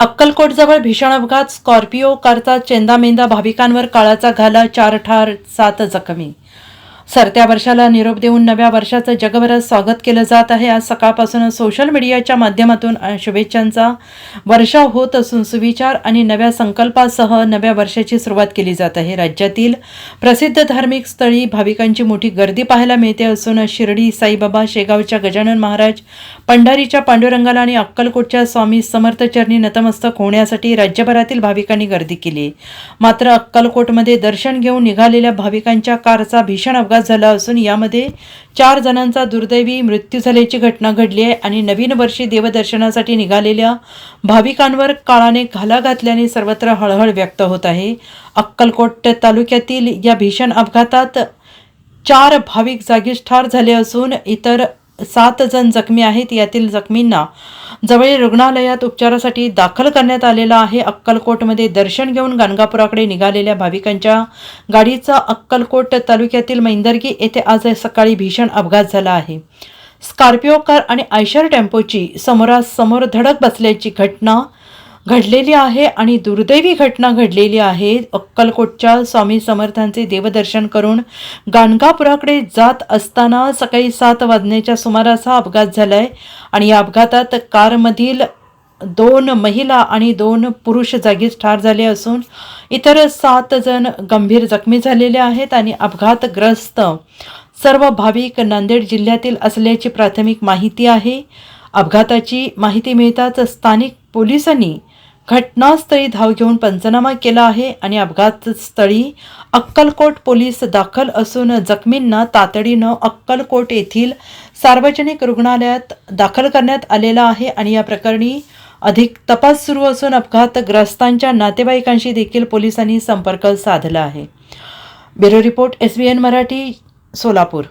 अक्कलकोटजवळ भीषण अपघात, स्कॉर्पिओ कारचा चेंदामेंदा, भाविकांवर काळाचा घाला, 4 ठार 7 जखमी. सरत्या वर्षाला निरोप देऊन नव्या वर्षाचं जगभरात स्वागत केलं जात आहे. आज सकाळपासूनच सोशल मीडियाच्या माध्यमातून शुभेच्छांचा वर्षाव होत असून सुविचार आणि नव्या संकल्पासह नव्या वर्षाची सुरुवात केली जात आहे. राज्यातील प्रसिद्ध धार्मिक स्थळी भाविकांची मोठी गर्दी पाहायला मिळते असून शिर्डी साईबाबा, शेगावच्या गजानन महाराज, पंढरीच्या पांडुरंगाला आणि अक्कलकोटच्या स्वामी समर्थ चरणी नतमस्तक होण्यासाठी राज्यभरातील भाविकांनी गर्दी केली. मात्र अक्कलकोटमध्ये दर्शन घेऊन निघालेल्या भाविकांच्या कारचा भीषण अपघात झाला असून यामध्ये 4 जणांचा दुर्दैवी मृत्यू झाल्याची घटना घडली आहे. आणि नवीन वर्षी देवदर्शनासाठी निघालेल्या भाविकांवर काळाने घाला घातल्याने सर्वत्र हळहळ व्यक्त होत आहे. अक्कलकोट तालुक्यातील या भीषण अपघातात 4 भाविक जागीच ठार झाले असून इतर 7 जण जखमी आहेत. यातील जखमींना जवळील रुग्णालयात उपचारासाठी दाखल करण्यात आलेला आहे. अक्कलकोटमध्ये दर्शन घेऊन गाणगापुराकडे निघालेल्या भाविकांच्या गाडीचा अक्कलकोट तालुक्यातील मैंदर्गी येथे आज सकाळी भीषण अपघात झाला आहे. स्कॉर्पिओ कार आणि आयशर टेम्पोची समोरासमोर धडक बसल्याची घटना घडलेली आहे आणि दुर्दैवी घटना घडलेली आहे. अक्कलकोटच्या स्वामी समर्थांचे देवदर्शन करून गाणगापुराकडे जात असताना सकाळी 7 वाजण्याच्या सुमारास हा अपघात झालाय आणि या अपघातात कारमधील 2 महिला आणि 2 पुरुष जागीच ठार झाले असून इतर 7 जण गंभीर जखमी झालेले आहेत. आणि अपघातग्रस्त सर्व भाविक नांदेड जिल्ह्यातील असल्याची प्राथमिक माहिती आहे. अपघाताची माहिती मिळताच स्थानिक पोलिसांनी घटनास्थळी धाव घेऊन पंचनामा केला आहे आणि अपघातस्थळी अक्कलकोट पोलीस दाखल असून जखमींना तातडीनं अक्कलकोट येथील सार्वजनिक रुग्णालयात दाखल करण्यात आलेला आहे. आणि या प्रकरणी अधिक तपास सुरू असून अपघातग्रस्तांच्या नातेवाईकांशी देखील पोलिसांनी संपर्क साधला आहे. Bureau report SBN Marathi, Solapur.